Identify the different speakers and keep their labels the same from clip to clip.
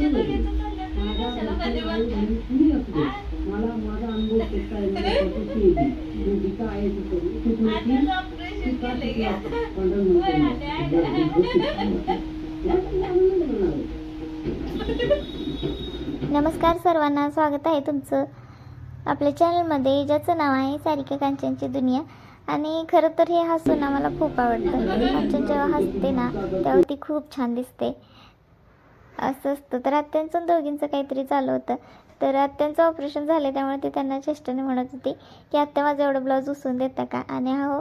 Speaker 1: मला माझा अनुभव
Speaker 2: नमस्कार सर्वांना, स्वागत आहे तुमचं आपल्या चॅनलमध्ये, ज्याचं नाव आहे सारिका कांचनची दुनिया. आणि खरं तर हे हसून आम्हाला खूप आवडतं. कांचन जेव्हा हसते ना तेव्हा ती खूप छान दिसते. असं असतं. तर आत्यांचं दोघींचं काहीतरी चालू होतं. तर आत्यांचं ऑपरेशन झालं, त्यामुळे ती त्यांना चेष्टाने म्हणत होती की आत्या माझं एवढं ब्लाऊज उचलून देता का. आणि हो,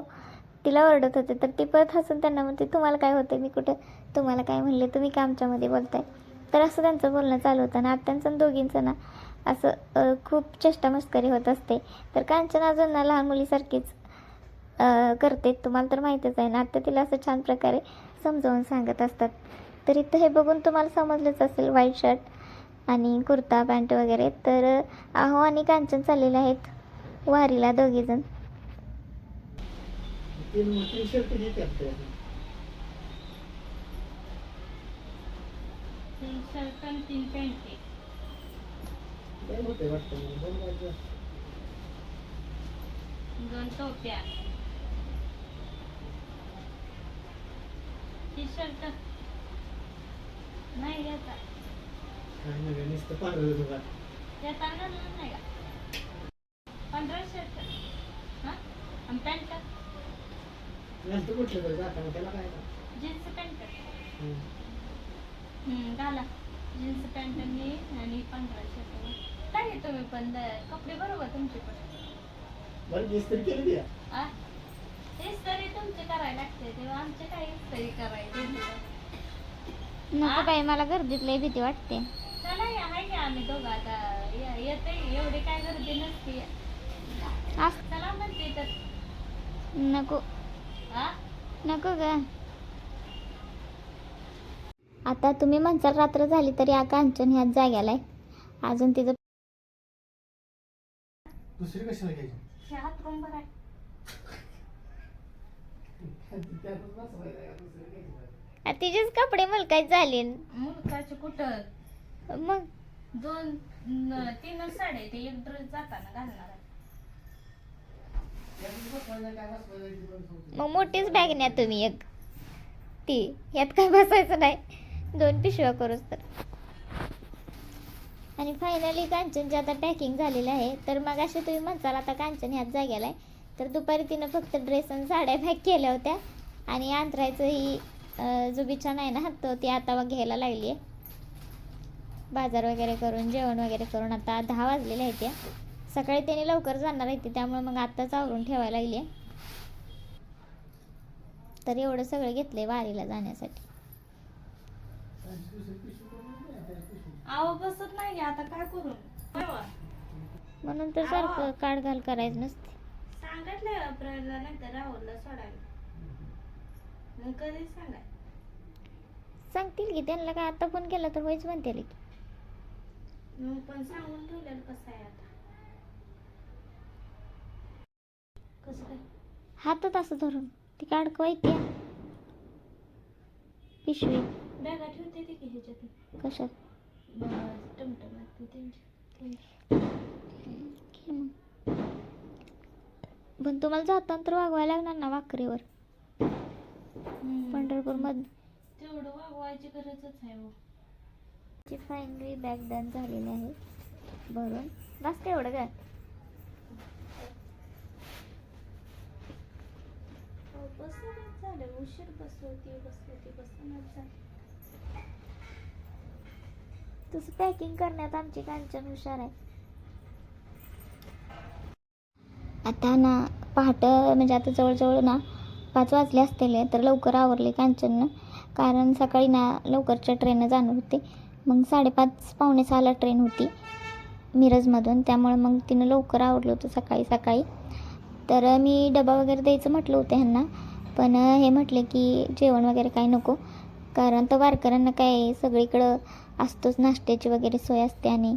Speaker 2: तिला ओरडत होते. तर ती परत हसून त्यांना म्हणते, तुम्हाला काय होते, मी कुठं तुम्हाला काय म्हणले, तुम्ही का आमच्यामध्ये बोलताय. तर असं त्यांचं बोलणं चालू होतं. आणि आत्यांचं दोघींचं ना असं खूप चेष्टा मस्करी होत असते. तर कांचन अजून ना लहान मुलीसारखीच करते, तुम्हाला तर माहीतच आहे ना. आत्या तिला असं छान प्रकारे समजावून सांगत असतात. तर इथं हे बघून तुम्हाला समजलंच असेल, व्हाईट शर्ट आणि कुर्ता पॅन्ट वगैरे. तर आहो आणि कांचन चाललेले आहेत वारीला दोघीजण.
Speaker 3: दोन टोप्या, टी शर्ट नाही घेता, घेताना नाही का, 15 शर्ट आणि पॅन्ट, जीन्स पॅन्ट घाला, जीन्स पॅन्ट आणि 15 शर्ट. काय तुम्ही पण कपडे बरोबर तुमचे पण इस्त्री तुमचे करायला लागते, तेव्हा आमचे काय इस्त्री करायचे.
Speaker 2: नको बाई, मला गर्दीत लई भीती वाटते.
Speaker 3: चला आहे की आम्ही दोघं आता येते, एवढी काय गर्दी नसते. चला म्हणते तर
Speaker 2: नको नको ग. आता तुम्ही म्हणसाल रात्र झाली तरी या कांचन ह्याच जाग्याला आहे. अजून तिचं
Speaker 1: दुसरी कशाला घ्यायची,
Speaker 3: हात रुंबर आहे.
Speaker 2: तिचेच कपडे मुलकाच झाले.
Speaker 3: मुलकाचे कुठं,
Speaker 2: मग
Speaker 3: 2-3 साड्या ते एक ड्रेस जाताना घालणार आहे.
Speaker 2: मग मोठीच बॅग न्या तुम्ही एक, ती यात काय बसायचं नाही, 2 पिशव्या करूच तर. आणि फायनली कांचनची आता पॅकिंग झालेली आहे. तर मग असे तुम्ही म्हणसाल आता कांचन ह्याच जाग्याला आहे. तर दुपारी तिनं फक्त ड्रेस आणि साड्या पॅक केल्या होत्या. आणि अंतरायचं ही जो बिछाना आहे ना, तो ती आता घ्यायला लागली आहे. बाजार वगैरे करून, जेवण वगैरे करून आता 10 वाजलेले आहेत. त्या सकाळी त्याने लवकर जाणार आहे, त्यामुळे मग आत्ताच आवरून ठेवायला लागली आहे. तर एवढं सगळं घेतलंय वारीला जाण्यासाठी.
Speaker 3: आव बसत नाही, आता काय करू.
Speaker 2: म्हणून तर सारखं काढ घाल करायचं नसते.
Speaker 3: सांगितलंय अप्रैलला, नाही तर राहुलला सोडायला. मग कधी सांगाय
Speaker 2: सांगतील की, त्यांना काय आता फोन केला तर होईच म्हणतील की.
Speaker 3: मग पण सांगून ठेवलेलं कसं आहे आता. कसं काय
Speaker 2: हातात असं धरून ती काढकवायची पिशवी
Speaker 3: बॅगा ठेवते ती की ह्याच्यात,
Speaker 2: कशात.
Speaker 3: टमटमात
Speaker 2: पण तुम्हाला जाताना तर वागवायला लागणार ना वाकरीवर, पंढरपूर मध्ये.
Speaker 3: तेवढं वागवायची गरजच आहे.
Speaker 2: ची फायनली बॅग डन झालेली आहे भरून. बस एवढं काय.
Speaker 3: बसणच झालं, उशीर बसवती बसणच झालं.
Speaker 2: तसं पॅकिंग करण्यात आमची कांचन हुशार आहे. आता ना पहाटे, म्हणजे आता जवळजवळ ना 5 वाजले असतील. तर लवकर आवरले कांचननं, कारण सकाळी ना लवकरच्या ट्रेननं जाणार होते. मग 5:30 पावणे 6ला ट्रेन होती मिरजमधून, त्यामुळे मग तिनं लवकर आवरलं होतं सकाळी सकाळी. तर मी डबा वगैरे द्यायचं म्हटलं होतं ह्यांना, पण हे म्हटले की जेवण वगैरे काही नको, कारण तर वारकऱ्यांना काय सगळीकडं असतोच, नाश्त्याची वगैरे सोय असते. आणि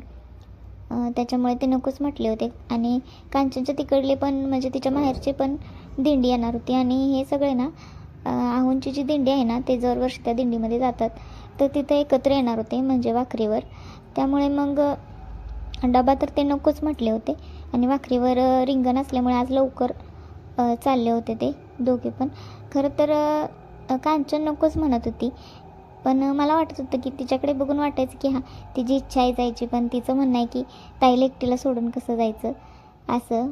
Speaker 2: त्याच्यामुळे ते नकोच म्हटले होते. आणि कांचनच्या तिकडले पण, म्हणजे तिच्या माहेरची पण दिंडी येणार होती. आणि हे सगळे ना आहूंची जी दिंडी आहे ना, ते दरवर्षी त्या दिंडीमध्ये जातात. तर तिथे एकत्र येणार होते म्हणजे भाकरीवर. त्यामुळे मग डबा तर ते नकोच म्हटले होते आणि भाकरीवर रिंगण असल्यामुळे आज लवकर चालले होते ते दोघे पण. खरं तर कांचन नकोच म्हणत होती, पण मला वाटत होतं की तिच्याकडे बघून वाटायचं की हां तिची इच्छा आहे जायची, पण तिचं म्हणणं आहे की ताईला एकटीला सोडून कसं जायचं असं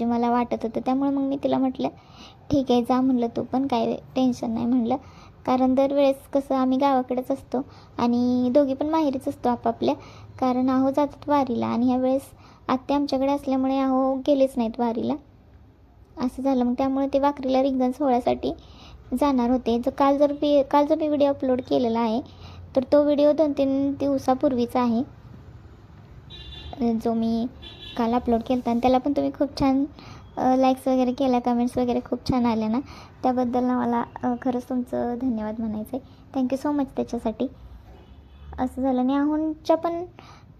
Speaker 2: मला वाटत होतं. त्यामुळे मग मी तिला म्हटलं ठीक आहे जा म्हणलं, तू पण काय टेन्शन नाही म्हणलं. कारण दरवेळेस कसं आम्ही गावाकडेच असतो आणि दोघी पण माहेरीच असतो आपापल्या, कारण आहो जातात वारीला आणि ह्या वेळेस आत्या आमच्याकडे असल्यामुळे आहो गेलेच नाहीत वारीला असं झालं. मग त्यामुळे ते भाकरीला रिंगण सोहळ्यासाठी जाणार होते. काल जो मी व्हिडिओ अपलोड केलेला आहे तर तो व्हिडिओ 2-3 दिवसापूर्वीचा आहे जो मी काल अपलोड केला होता आणि त्याला पण तुम्ही खूप छान लाईक्स वगैरे केल्या, कमेंट्स वगैरे खूप छान आल्या ना, त्याबद्दल ना मला खरंच तुमचं धन्यवाद म्हणायचं आहे. थँक्यू सो मच त्याच्यासाठी. असं झालं आणि आहोंच्या पण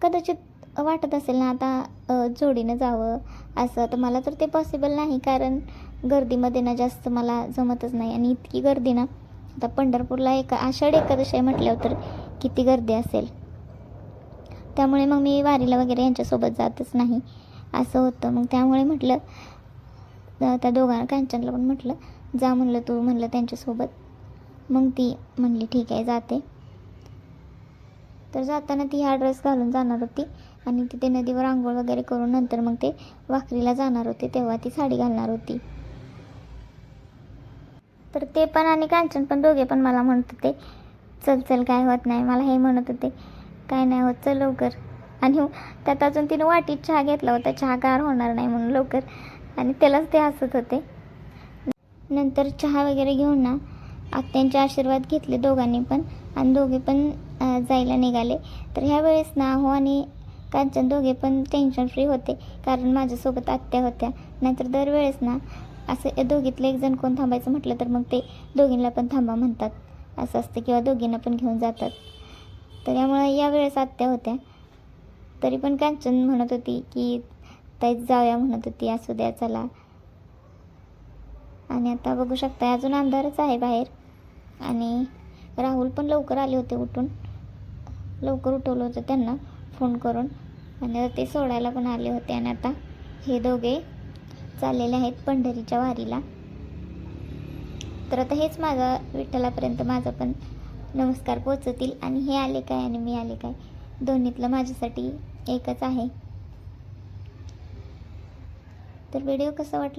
Speaker 2: कदाचित वाटत असेल ना आता जोडीनं जावं असं, तर मला तर ते पॉसिबल नाही कारण गर्दीमध्ये ना जास्त मला जमतच नाही आणि इतकी गर्दी ना, आता पंढरपूरला आषाढी एकादशी आहे म्हटल्यावर तर किती गर्दी असेल. त्यामुळे मग मी वारीला वगैरे यांच्यासोबत जातच नाही असं होतं. मग त्यामुळे म्हटलं त्या दोघांना कांचनला पण म्हटलं जा म्हणलं तू म्हणलं त्यांच्यासोबत. मग ती म्हणली ठीक आहे जाते. तर जाताना ती हा ड्रेस घालून जाणार होती आणि तिथे नदीवर आंघोळ वगैरे करून नंतर मग ते भाकरीला जाणार होते, तेव्हा ती साडी घालणार होती. तर ते पण आणि कांचन पण दोघे पण मला म्हणत होते चल चल काय होत नाही. मला हे म्हणत होते काय नाही होत चल लवकर. आणि त्यात अजून तिनं वाटीत चहा घेतला होता, चहा गार होणार नाही म्हणून लवकर, आणि त्यालाच ते हसत होते. नंतर चहा वगैरे घेऊन ना आत्यांचे आशीर्वाद घेतले दोघांनी पण आणि दोघे पण जायला निघाले. तर ह्या वेळेस ना हो आणि कांचन दोघे पण टेन्शन फ्री होते कारण माझ्यासोबत आत्या होत्या. नाहीतर दरवेळेस ना असं दोघीतलं एक जण कोण थांबायचं म्हटलं तर मग ते दोघींना पण थांबा म्हणतात असं असतं किंवा दोघींना पण घेऊन जातात. तर यामुळे यावेळेस आत्या होत्या तरी पण कांचन म्हणत होती की ताई जाऊया म्हणत होती, असू द्या चला. आणि आता बघू शकता अजून अंधारच आहे बाहेर आणि राहुल पण लवकर आले होते उठून, लवकर उठवलं होतं त्यांना फोन करून आणि ते सोडायला पण आले होते. आणि आता हे दोघे चाललेले आहेत पंढरीच्या वारीला. तर आता हेच माझा विठ्ठलापर्यंत माझा पण नमस्कार पोचतील आणि हे आले काय आणि मी आले काय दोन्हीतलं माझ्यासाठी एकच आहे. तर व्हिडिओ कसा वाटला